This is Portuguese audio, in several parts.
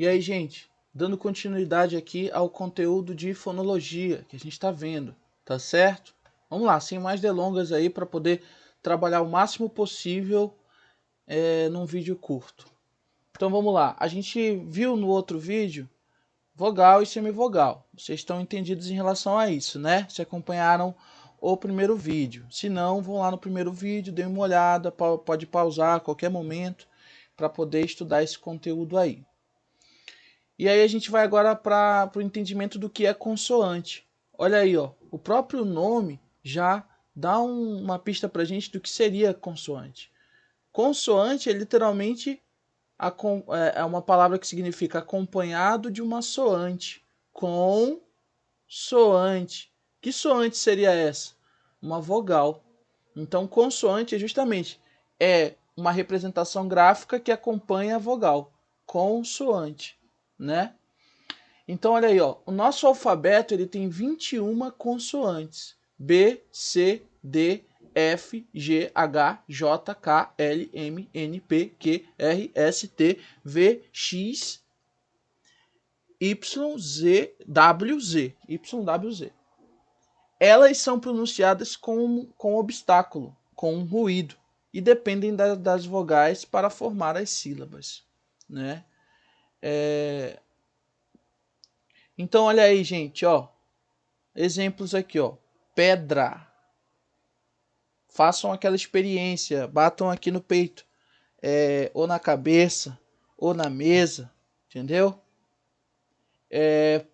E aí, gente, dando continuidade aqui ao conteúdo de fonologia que a gente está vendo, tá certo? Vamos lá, sem mais delongas aí para poder trabalhar o máximo possível num vídeo curto. Então vamos lá, a gente viu no outro vídeo vogal e semivogal. Vocês estão entendidos em relação a isso, né? Se acompanharam o primeiro vídeo. Se não, vão lá no primeiro vídeo, dêem uma olhada, pode pausar a qualquer momento para poder estudar esse conteúdo aí. E aí a gente vai agora para o entendimento do que é consoante. Olha aí, ó, o próprio nome já dá uma pista para a gente do que seria consoante. Consoante é literalmente é uma palavra que significa acompanhado de uma soante. Consoante. Que soante seria essa? Uma vogal. Então, consoante é justamente uma representação gráfica que acompanha a vogal. Consoante, né? Então, olha aí, ó, o nosso alfabeto ele tem 21 consoantes. B, C, D, F, G, H, J, K, L, M, N, P, Q, R, S, T, V, X, Y, Z, W, Z. Y, W, Z. Elas são pronunciadas com obstáculo, com um ruído, e dependem das vogais para formar as sílabas, né? Então, olha aí, gente, ó. Exemplos aqui, ó. Pedra. Façam aquela experiência, batam aqui no peito, ou na cabeça, ou na mesa, entendeu?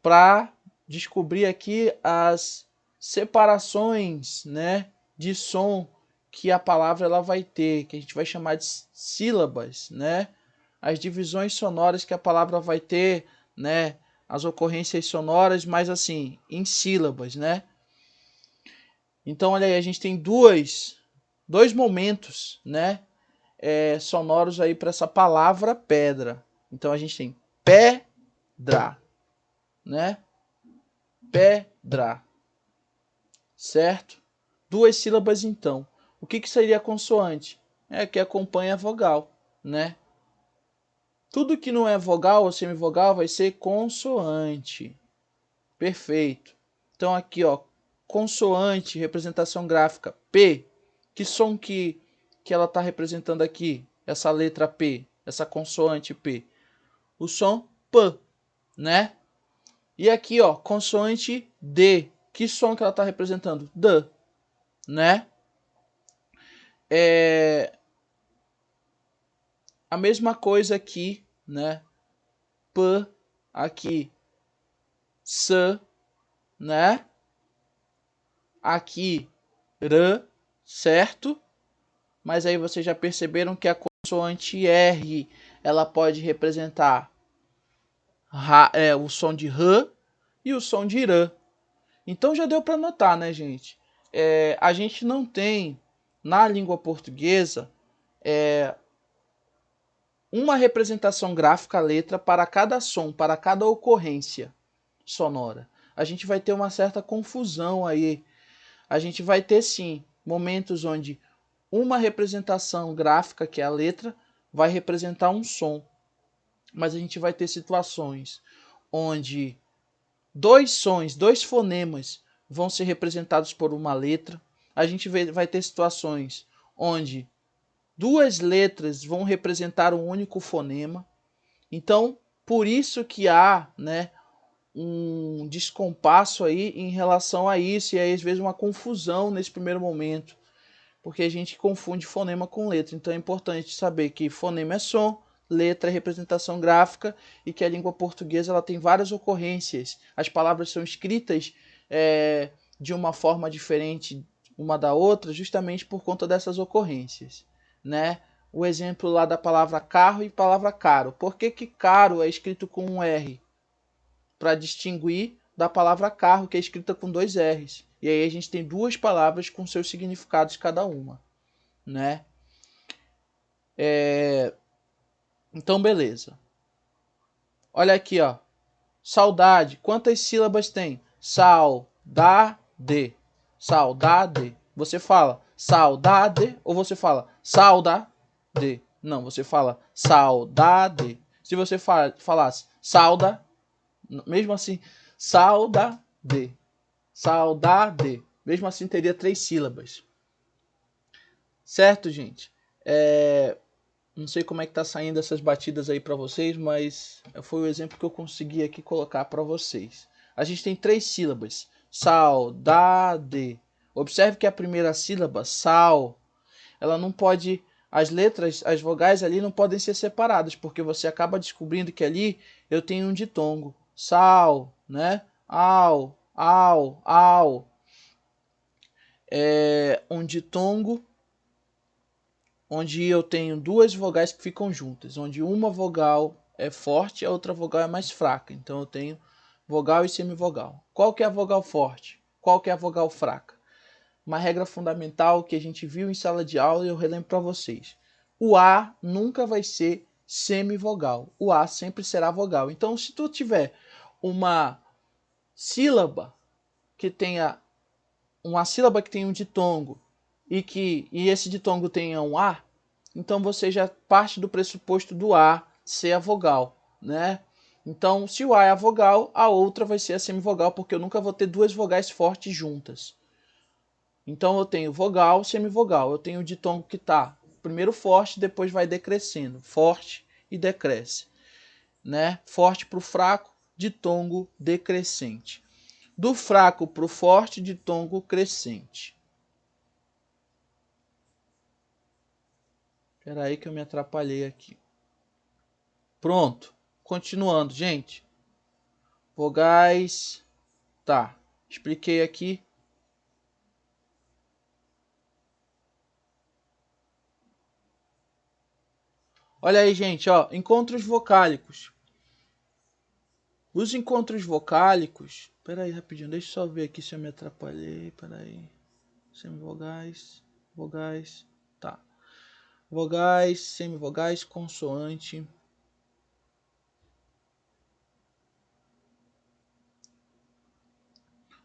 Para descobrir aqui as separações, né, de som que a palavra ela vai ter, que a gente vai chamar de sílabas, né? As divisões sonoras que a palavra vai ter, né? As ocorrências sonoras, mas assim, em sílabas, né? Então, olha aí, a gente tem dois momentos, né, sonoros aí para essa palavra pedra. Então, a gente tem pedra, né? Pedra, certo? Duas sílabas, então. O que seria a consoante? É que acompanha a vogal, né? Tudo que não é vogal ou semivogal vai ser consoante. Perfeito. Então, aqui, ó, consoante, representação gráfica, P. Que som que ela está representando aqui? Essa letra P, essa consoante P. O som P, né? E aqui, ó, consoante D. Que som que ela está representando? D, né? A mesma coisa aqui, né? P, aqui, S, né? Aqui, R, certo? Mas aí vocês já perceberam que a consoante R, ela pode representar o som de R e o som de IR. Então já deu para notar, né, gente? A gente não tem, na língua portuguesa, uma representação gráfica, letra, para cada som, para cada ocorrência sonora. A gente vai ter uma certa confusão aí. A gente vai ter, sim, momentos onde uma representação gráfica, que é a letra, vai representar um som. Mas a gente vai ter situações onde dois sons, dois fonemas vão ser representados por uma letra. A gente vai ter situações onde duas letras vão representar um único fonema. Então, por isso que há, né, um descompasso aí em relação a isso, e aí às vezes uma confusão nesse primeiro momento, porque a gente confunde fonema com letra. Então é importante saber que fonema é som, letra é representação gráfica, e que a língua portuguesa ela tem várias ocorrências. As palavras são escritas de uma forma diferente uma da outra, justamente por conta dessas ocorrências, né? O exemplo lá da palavra carro e palavra caro. Por que caro é escrito com um R? Para distinguir da palavra carro, que é escrita com dois R's. E aí a gente tem duas palavras com seus significados cada uma, né? Então, beleza. Olha aqui, ó. Saudade. Quantas sílabas tem? Saudade. Saudade. Você fala saudade ou você fala saudade? Não, você fala saudade. Se você falasse sauda, mesmo assim, saudade, saudade, mesmo assim teria 3 sílabas. Certo, gente? Não sei como é que tá saindo essas batidas aí para vocês, mas foi o exemplo que eu consegui aqui colocar para vocês. A gente tem 3 sílabas. Saudade. Observe que a primeira sílaba, sal, ela não pode... As letras, as vogais ali não podem ser separadas, porque você acaba descobrindo que ali eu tenho um ditongo. Sal, né? Au, au, au. É um ditongo onde eu tenho 2 vogais que ficam juntas, onde uma vogal é forte e a outra vogal é mais fraca. Então eu tenho vogal e semivogal. Qual que é a vogal forte? Qual que é a vogal fraca? Uma regra fundamental que a gente viu em sala de aula e eu relembro para vocês. O A nunca vai ser semivogal. O A sempre será vogal. Então, se tu tiver uma sílaba que tenha um ditongo e esse ditongo tenha um A, então você já parte do pressuposto do A ser a vogal, né? Então, se o A é a vogal, a outra vai ser a semivogal, porque eu nunca vou ter 2 vogais fortes juntas. Então eu tenho vogal, semivogal. Eu tenho o ditongo que está primeiro forte, depois vai decrescendo. Forte e decresce. Né? Forte para o fraco, ditongo decrescente. Do fraco para o forte, ditongo crescente. Espera aí que eu me atrapalhei aqui. Pronto. Continuando, gente. Vogais. Tá. Expliquei aqui. Olha aí, gente, ó, encontros vocálicos. Os encontros vocálicos... Pera aí, rapidinho, deixa eu só ver aqui se eu me atrapalhei. Pera aí. Semivogais, vogais, tá. Vogais, semivogais, consoante.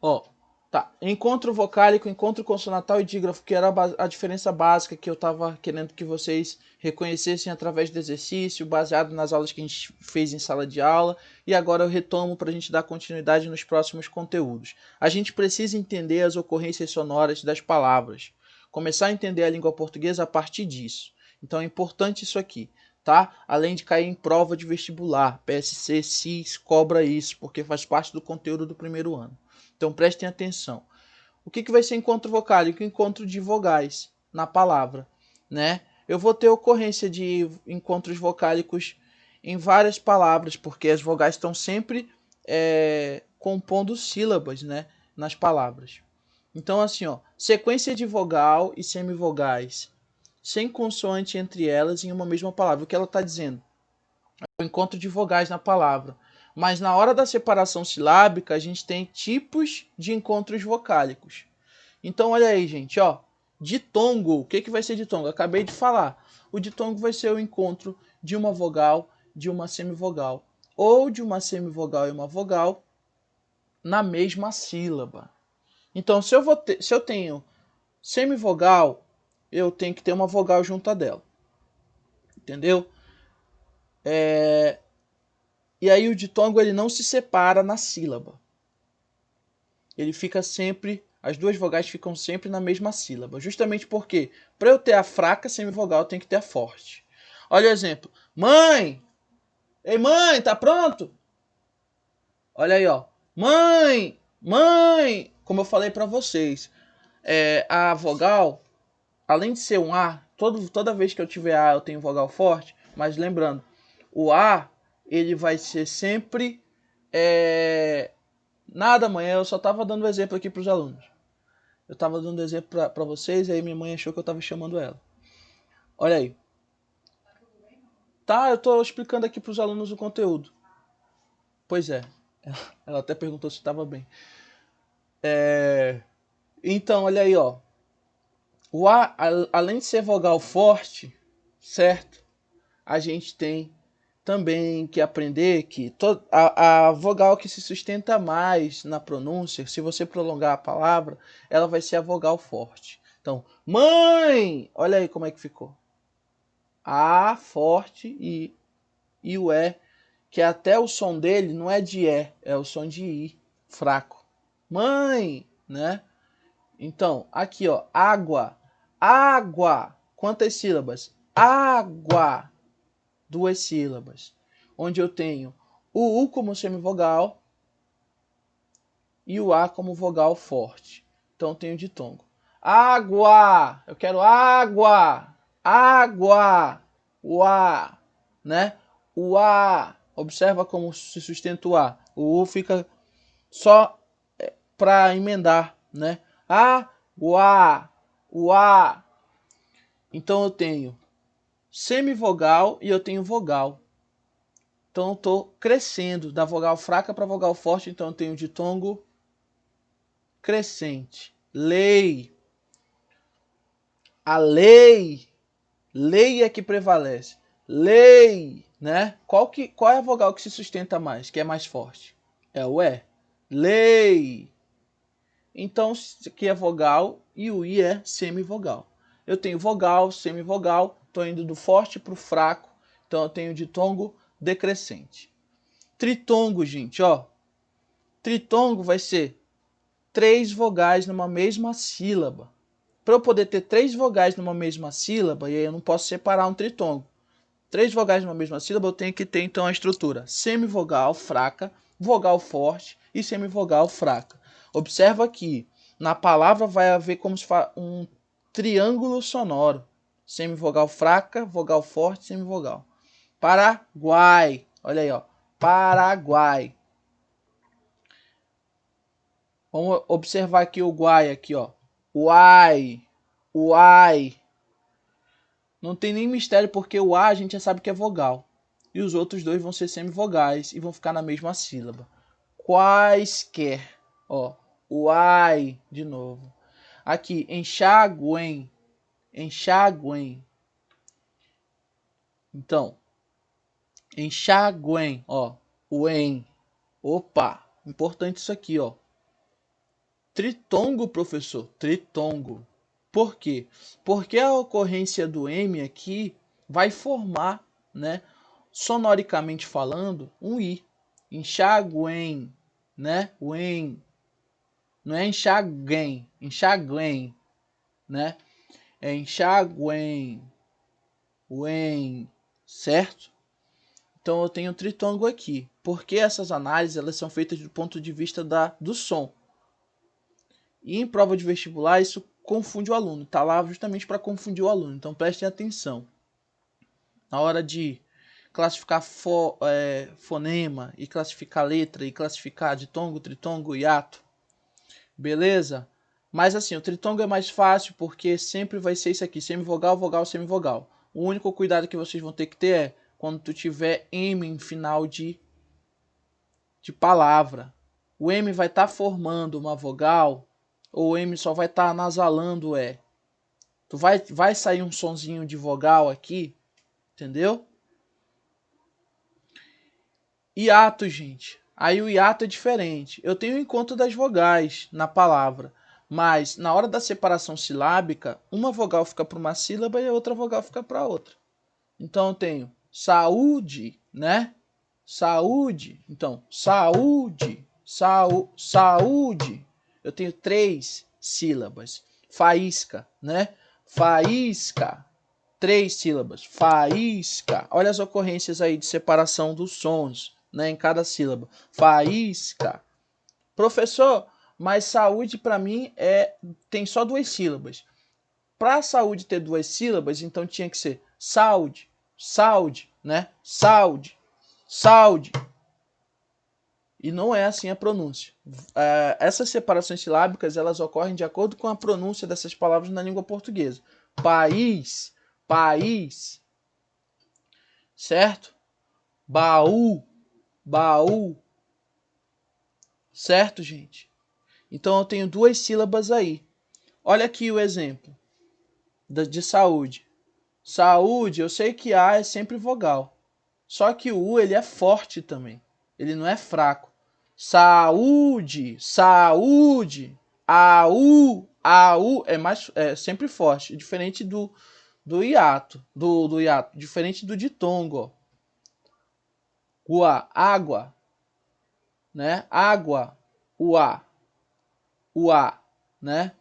Ó, tá. Encontro vocálico, encontro consonantal e dígrafo, que era a diferença básica que eu estava querendo que vocês reconhecessem através do exercício, baseado nas aulas que a gente fez em sala de aula, e agora eu retomo para a gente dar continuidade nos próximos conteúdos. A gente precisa entender as ocorrências sonoras das palavras, começar a entender a língua portuguesa a partir disso. Então é importante isso aqui, tá? Além de cair em prova de vestibular, PSC, CIS, cobra isso, porque faz parte do conteúdo do primeiro ano. Então prestem atenção. O que vai ser encontro vocálico? Encontro de vogais na palavra, né? Eu vou ter ocorrência de encontros vocálicos em várias palavras, porque as vogais estão sempre compondo sílabas, né, nas palavras. Então, assim, ó, sequência de vogal e semivogais, sem consoante entre elas em uma mesma palavra. O que ela está dizendo? É o encontro de vogais na palavra. Mas na hora da separação silábica, a gente tem tipos de encontros vocálicos. Então, olha aí, gente, ó. Ditongo. O que vai ser ditongo? Acabei de falar. O ditongo vai ser o encontro de uma vogal, de uma semivogal. Ou de uma semivogal e uma vogal na mesma sílaba. Então, se eu tenho semivogal, eu tenho que ter uma vogal junto a dela. Entendeu? E aí o ditongo ele não se separa na sílaba. Ele fica sempre, as 2 vogais ficam sempre na mesma sílaba. Justamente porque, para eu ter a fraca semivogal, eu tenho que ter a forte. Olha o exemplo. Mãe! Ei, mãe, tá pronto? Olha aí, ó. Mãe! Mãe! Como eu falei para vocês, a vogal, além de ser um A, toda vez que eu tiver A eu tenho vogal forte, mas lembrando, o A ele vai ser sempre nada, mãe, eu só estava dando exemplo aqui para os alunos. Eu estava dando exemplo para vocês e aí minha mãe achou que eu estava chamando ela. Olha aí. Tá, eu estou explicando aqui para os alunos o conteúdo. Pois é. Ela até perguntou se estava bem. Então, olha aí, ó. O A, além de ser vogal forte, certo? A gente tem também que aprender que a vogal que se sustenta mais na pronúncia, se você prolongar a palavra, ela vai ser a vogal forte. Então, mãe! Olha aí como é que ficou. A forte e e o E, que até o som dele não é de E, é o som de I, fraco. Mãe, né? Então, aqui, ó, água, água. Quantas sílabas? Água, 2 sílabas. Onde eu tenho o U como semivogal e o A como vogal forte. Então, eu tenho ditongo. Água, eu quero água, água, o A, né? O A, observa como se sustenta o A. O U fica só para emendar, né? Água, o A. Então eu tenho semivogal e eu tenho vogal. Então eu estou crescendo da vogal fraca para vogal forte. Então eu tenho ditongo crescente. Lei. A lei. Lei é que prevalece. Lei, né? Qual é a vogal que se sustenta mais, que é mais forte? É o E. Lei. Então, aqui é vogal e o I é semivogal. Eu tenho vogal, semivogal, estou indo do forte para o fraco, então eu tenho ditongo decrescente. Tritongo, gente, ó. Tritongo vai ser 3 vogais numa mesma sílaba. Para eu poder ter 3 vogais numa mesma sílaba, e aí eu não posso separar um tritongo. 3 vogais numa mesma sílaba, eu tenho que ter então a estrutura semivogal fraca, vogal forte e semivogal fraca. Observa aqui, na palavra vai haver como se fala um triângulo sonoro. Semivogal fraca, vogal forte, semivogal. Paraguai, olha aí, ó. Paraguai. Vamos observar aqui o guai aqui, ó. Uai, uai. Não tem nem mistério porque o A a gente já sabe que é vogal. E os outros dois vão ser semivogais e vão ficar na mesma sílaba. Quaisquer. Ó, uai, de novo. Aqui, enxaguem. Enxaguem. Então, enxaguem, ó, o em. Opa, importante isso aqui, ó. Tritongo, professor, tritongo. Por quê? Porque a ocorrência do M aqui vai formar, né, sonoricamente falando, um I. Enxaguem, né? O em. Não é enxaguem, enxaguem, né? É enxaguem, o em, certo? Então eu tenho tritongo aqui. Porque essas análises elas são feitas do ponto de vista do som. E em prova de vestibular isso confunde o aluno. Está lá justamente para confundir o aluno. Então prestem atenção. Na hora de classificar fonema e classificar letra e classificar ditongo, tritongo, hiato. Beleza? Mas assim, o tritongo é mais fácil porque sempre vai ser isso aqui, semivogal, vogal, semivogal. O único cuidado que vocês vão ter que ter é quando tu tiver M em final de palavra. O M vai estar formando uma vogal ou o M só vai estar nasalando o E. Tu vai sair um sonzinho de vogal aqui, entendeu? Hiato, gente. Aí o hiato é diferente. Eu tenho encontro das vogais na palavra, mas na hora da separação silábica, uma vogal fica para uma sílaba e a outra vogal fica para outra. Então eu tenho saúde, né? Saúde. Então, saúde, saúde. Eu tenho 3 sílabas. Faísca, né? Faísca. 3 sílabas. Faísca. Olha as ocorrências aí de separação dos sons, né, em cada sílaba. Faísca. Professor, mas saúde para mim tem só 2 sílabas. Para saúde ter 2 sílabas, então tinha que ser saúde, saúde, né? Saúde, saúde. E não é assim a pronúncia. Essas separações silábicas elas ocorrem de acordo com a pronúncia dessas palavras na língua portuguesa. País, país, certo? Baú, baú, certo, gente? Então eu tenho 2 sílabas aí. Olha aqui o exemplo de saúde. Saúde, eu sei que A é sempre vogal. Só que o U ele é forte também. Ele não é fraco. Saúde, saúde. A U é sempre forte, diferente do hiato, do hiato, diferente do ditongo, ó. Gua, água, né? Água, uá, uá, né?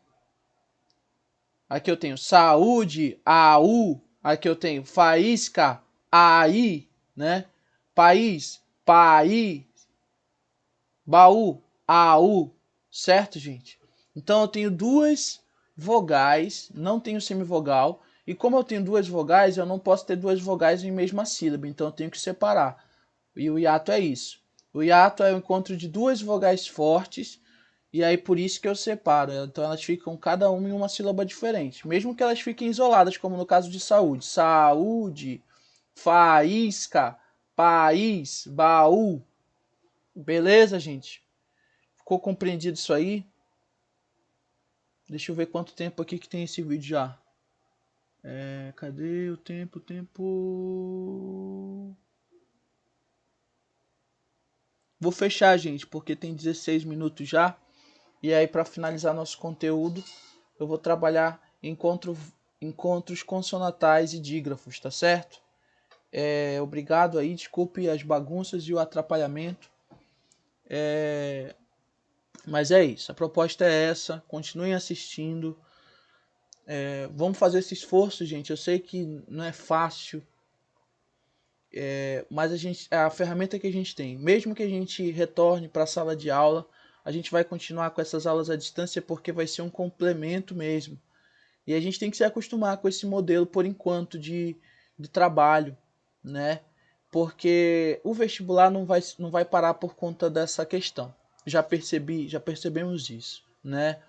Aqui eu tenho saúde, AU. Aqui eu tenho faísca, AI, né? País, país. Baú, AU. Certo, gente? Então eu tenho duas vogais, não tenho semivogal. E como eu tenho duas vogais, eu não posso ter duas vogais em mesma sílaba. Então eu tenho que separar. E o hiato é isso. O hiato é o encontro de duas vogais fortes. E aí por isso que eu separo. Então elas ficam cada uma em uma sílaba diferente. Mesmo que elas fiquem isoladas, como no caso de saúde. Saúde, faísca, país, baú. Beleza, gente? Ficou compreendido isso aí? Deixa eu ver quanto tempo aqui que tem esse vídeo já. Cadê o tempo? Vou fechar, gente, porque tem 16 minutos já. E aí, para finalizar nosso conteúdo, eu vou trabalhar encontros consonantais e dígrafos, tá certo? Obrigado aí, desculpe as bagunças e o atrapalhamento. Mas é isso, a proposta é essa. Continuem assistindo. Vamos fazer esse esforço, gente. Eu sei que não é fácil, mas a ferramenta que a gente tem. Mesmo que a gente retorne para a sala de aula, a gente vai continuar com essas aulas à distância porque vai ser um complemento mesmo. E a gente tem que se acostumar com esse modelo por enquanto de trabalho, né? Porque o vestibular não vai parar por conta dessa questão. Já percebemos isso, né?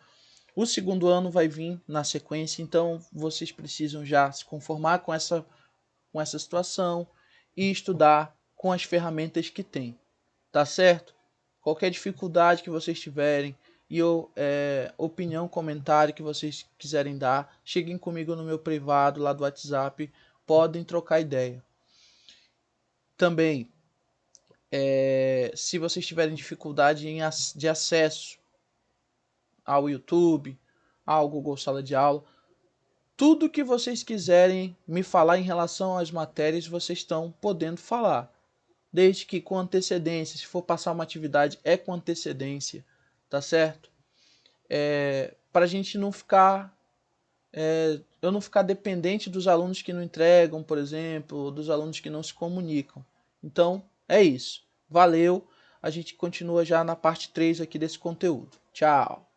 O segundo ano vai vir na sequência, então vocês precisam já se conformar com essa situação e estudar com as ferramentas que tem, tá certo? Qualquer dificuldade que vocês tiverem e opinião, comentário que vocês quiserem dar, cheguem comigo no meu privado lá do WhatsApp, podem trocar ideia. Também, se vocês tiverem dificuldade de acesso ao YouTube, ao Google Sala de Aula, tudo que vocês quiserem me falar em relação às matérias, vocês estão podendo falar. Desde que com antecedência, se for passar uma atividade, é com antecedência, tá certo? Para a gente não ficar, eu não ficar dependente dos alunos que não entregam, por exemplo, dos alunos que não se comunicam. Então, é isso. Valeu. A gente continua já na parte 3 aqui desse conteúdo. Tchau.